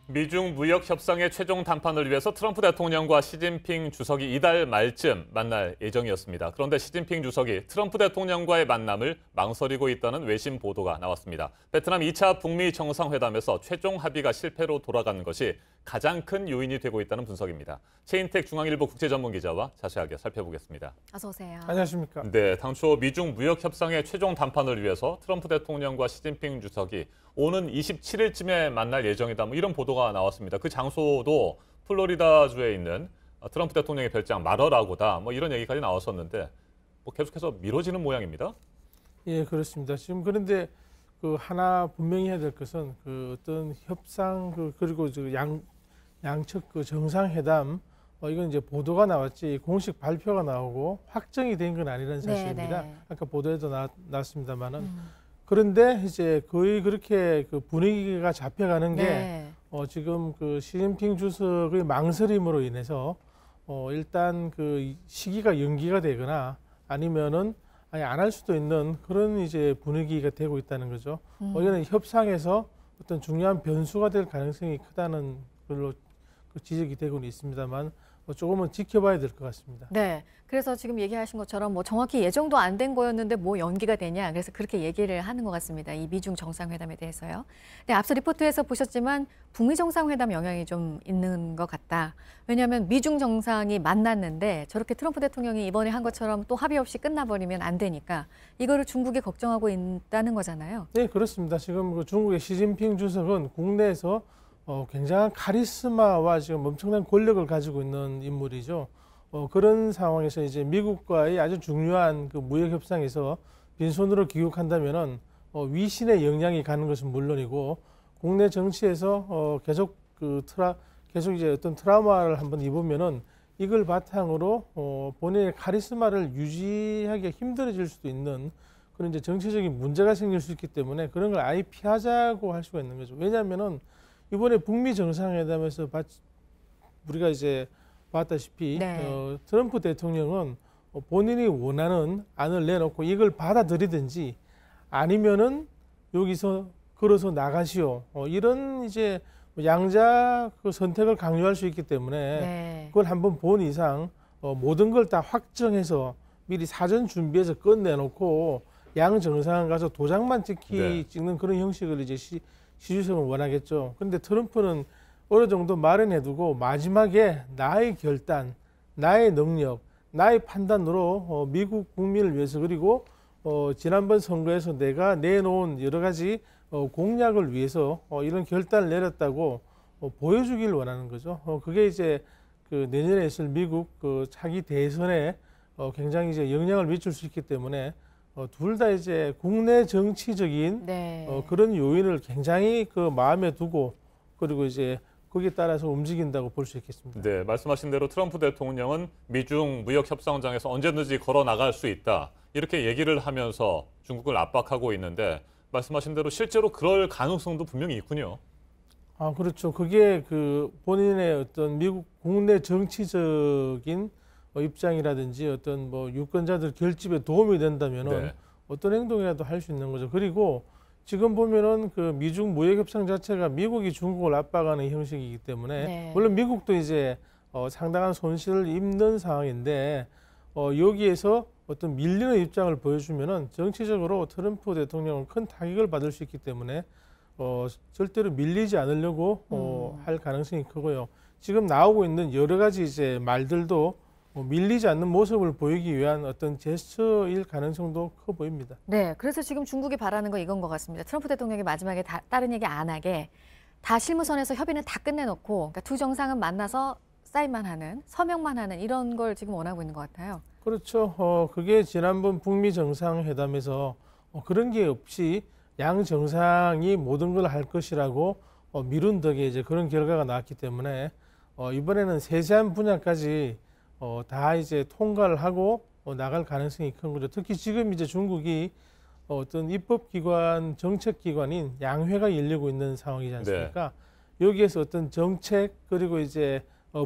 미중 무역 협상의 최종談判을 위해서 트럼프 대통령과 시진핑 주석이 이달 말쯤 만날 예정이었습니다. 그런데 시진핑 주석이 트럼프 대통령과의 만남을 망설이고 있다는 외신 보도가 나왔습니다. 베트남 2차 북미 정상회담에서 최종 합의가 실패로 돌아가는 것이 가장 큰 요인이 되고 있다는 분석입니다. 최인택 중앙일보 국제전문기자와 자세하게 살펴보겠습니다. 어서 오세요. 안녕하십니까. 네, 당초 미중 무역 협상의 최종談判을 위해서 트럼프 대통령과 시진핑 주석이 오는 27일쯤에 만날 예정이다. 이런 보도가 나왔습니다. 그 장소도 플로리다주에 있는 트럼프 대통령의 별장 마러라고다. 이런 얘기까지 나왔었는데 계속해서 미뤄지는 모양입니다. 예, 그렇습니다. 지금 그런데 하나 분명히 해야 될 것은 어떤 협상 그리고 양측 정상회담 이건 이제 보도가 나왔지 공식 발표가 나오고 확정이 된 건 아니라는 사실입니다. 네. 아까 보도에도 나왔습니다만은 그런데 이제 거의 그렇게 분위기가 잡혀가는 게 지금 시진핑 주석의 망설임으로 인해서 일단 시기가 연기가 되거나 아니면은 아예 안 할 수도 있는 그런 이제 분위기가 되고 있다는 거죠. 이거는 협상에서 어떤 중요한 변수가 될 가능성이 크다는 걸로 지적이 되고는 있습니다만 조금은 지켜봐야 될 것 같습니다. 네, 그래서 지금 얘기하신 것처럼 정확히 예정도 안 된 거였는데 연기가 되냐, 그래서 그렇게 얘기를 하는 것 같습니다. 이 미중 정상회담에 대해서요. 네, 앞서 리포트에서 보셨지만 북미 정상회담 영향이 좀 있는 것 같다. 왜냐하면 미중 정상이 만났는데 저렇게 트럼프 대통령이 이번에 한 것처럼 또 합의 없이 끝나버리면 안 되니까 이거를 중국이 걱정하고 있다는 거잖아요. 네, 그렇습니다. 지금 중국의 시진핑 주석은 국내에서 굉장한 카리스마와 지금 엄청난 권력을 가지고 있는 인물이죠. 그런 상황에서 이제 미국과의 아주 중요한 무역 협상에서 빈손으로 귀국한다면은 위신의 영향이 가는 것은 물론이고 국내 정치에서 계속 이제 어떤 트라우마를 한번 입으면은 이걸 바탕으로 본인의 카리스마를 유지하기가 힘들어질 수도 있는 그런 이제 정치적인 문제가 생길 수 있기 때문에 그런 걸 아예 피하자고 할 수가 있는 거죠. 왜냐하면은 이번에 북미 정상회담에서 우리가 이제 봤다시피 트럼프 대통령은 본인이 원하는 안을 내놓고 이걸 받아들이든지 아니면은 여기서 걸어서 나가시오. 이런 이제 양자 선택을 강요할 수 있기 때문에 그걸 한번 본 이상 모든 걸 다 확정해서 미리 사전 준비해서 끝내놓고 양 정상 가서 도장만 찍는 그런 형식을 이제 시주석은 원하겠죠. 그런데 트럼프는 어느 정도 마련해두고 마지막에 나의 결단, 나의 능력, 나의 판단으로 미국 국민을 위해서 그리고 지난번 선거에서 내가 내놓은 여러 가지 공약을 위해서 이런 결단을 내렸다고 보여주길 원하는 거죠. 그게 이제 내년에 있을 미국 차기 대선에 굉장히 이제 영향을 미칠 수 있기 때문에 둘 다 이제 국내 정치적인 그런 요인을 굉장히 마음에 두고 그리고 이제 거기에 따라서 움직인다고 볼 수 있겠습니다. 네, 말씀하신 대로 트럼프 대통령은 미중 무역 협상장에서 언제든지 걸어 나갈 수 있다. 이렇게 얘기를 하면서 중국을 압박하고 있는데 말씀하신 대로 실제로 그럴 가능성도 분명히 있군요. 아, 그렇죠. 그게 본인의 어떤 미국 국내 정치적인 입장이라든지 어떤 유권자들 결집에 도움이 된다면은 어떤 행동이라도 할 수 있는 거죠. 그리고 지금 보면은 미중 무역 협상 자체가 미국이 중국을 압박하는 형식이기 때문에 물론 미국도 이제 상당한 손실을 입는 상황인데 여기에서 어떤 밀리는 입장을 보여주면은 정치적으로 트럼프 대통령은 큰 타격을 받을 수 있기 때문에 절대로 밀리지 않으려고 할 가능성이 크고요. 지금 나오고 있는 여러 가지 이제 말들도 밀리지 않는 모습을 보이기 위한 어떤 제스처일 가능성도 커 보입니다. 네, 그래서 지금 중국이 바라는 건 이건 것 같습니다. 트럼프 대통령이 마지막에 다른 얘기 안 하게 다 실무선에서 협의는 다 끝내놓고 그러니까 두 정상은 만나서 사인만 하는, 서명만 하는 이런 걸 지금 원하고 있는 것 같아요. 그렇죠. 그게 지난번 북미 정상회담에서 그런 게 없이 양 정상이 모든 걸 할 것이라고 미룬 덕에 이제 그런 결과가 나왔기 때문에 이번에는 세세한 분야까지 다 이제 통과를 하고 나갈 가능성이 큰 거죠. 특히 지금 이제 중국이 어떤 입법기관, 정책기관인 양회가 열리고 있는 상황이지 않습니까? 여기에서 어떤 정책 그리고 이제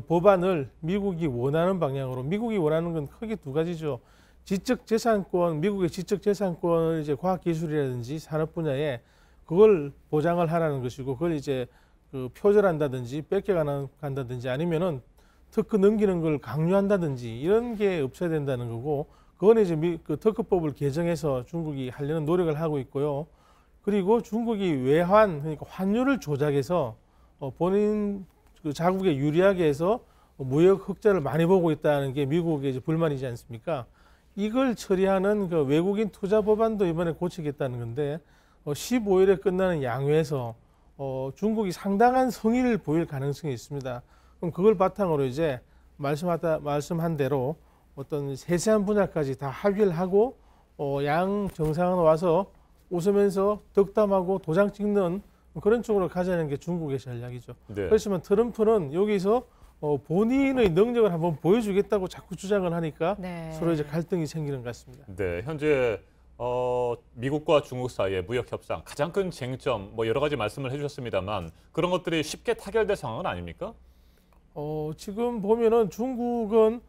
법안을 미국이 원하는 방향으로 미국이 원하는 건 크게 두 가지죠. 지적재산권, 미국의 지적재산권을 이제 과학기술이라든지 산업 분야에 그걸 보장을 하라는 것이고 그걸 이제 그 표절한다든지 뺏겨간다든지 아니면은 특허 넘기는 걸 강요한다든지 이런 게 없어야 된다는 거고, 그건 이제 그 특허법을 개정해서 중국이 하려는 노력을 하고 있고요. 그리고 중국이 외환, 그러니까 환율을 조작해서 본인 그 자국에 유리하게 해서 무역 흑자를 많이 보고 있다는 게 미국의 이제 불만이지 않습니까? 이걸 처리하는 그 외국인 투자 법안도 이번에 고치겠다는 건데 15일에 끝나는 양회에서 중국이 상당한 성의를 보일 가능성이 있습니다. 그럼 그걸 바탕으로 이제 말씀한 대로 어떤 세세한 분야까지 다 합의를 하고 양 정상은 와서 웃으면서 덕담하고 도장 찍는 그런 쪽으로 가자는 게 중국의 전략이죠. 네. 그렇지만 트럼프는 여기서 본인의 능력을 한번 보여주겠다고 자꾸 주장을 하니까 네. 서로 이제 갈등이 생기는 것 같습니다. 네, 현재 미국과 중국 사이의 무역 협상 가장 큰 쟁점 뭐 여러 가지 말씀을 해주셨습니다만 그런 것들이 쉽게 타결될 상황은 아닙니까? 지금 보면은 중국은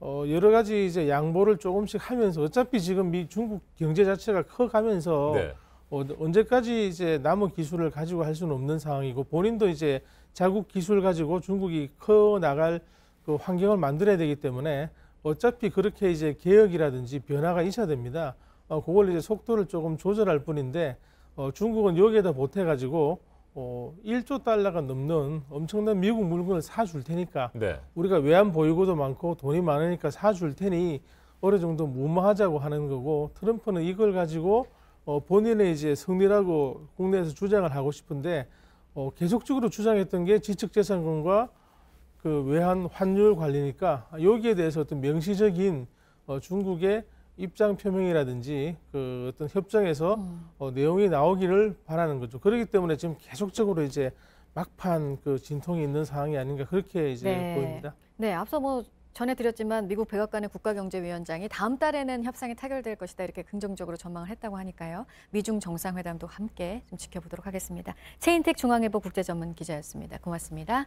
여러 가지 이제 양보를 조금씩 하면서 어차피 지금 중국 경제 자체가 커가면서 네. 언제까지 이제 남은 기술을 가지고 할 수는 없는 상황이고, 본인도 이제 자국 기술 가지고 중국이 커 나갈 그 환경을 만들어야 되기 때문에 어차피 그렇게 이제 개혁이라든지 변화가 있어야 됩니다. 그걸 이제 속도를 조금 조절할 뿐인데 중국은 여기에다 보태가지고 1조 달러가 넘는 엄청난 미국 물건을 사줄 테니까 네. 우리가 외환 보유고도 많고 돈이 많으니까 사줄 테니 어느 정도 무마하자고 하는 거고, 트럼프는 이걸 가지고 본인의 이제 승리라고 국내에서 주장을 하고 싶은데 계속적으로 주장했던 게 지적재산권과 그 외환 환율 관리니까 여기에 대해서 어떤 명시적인 중국의 입장 표명이라든지 그 어떤 협정에서 내용이 나오기를 바라는 거죠. 그렇기 때문에 지금 계속적으로 이제 막판 그 진통이 있는 상황이 아닌가 그렇게 이제 네. 보입니다. 네, 앞서 뭐 전해드렸지만 미국 백악관의 국가경제위원장이 다음 달에는 협상이 타결될 것이다 이렇게 긍정적으로 전망을 했다고 하니까요. 미중 정상회담도 함께 좀 지켜보도록 하겠습니다. 최인택 중앙일보 국제전문 기자였습니다. 고맙습니다.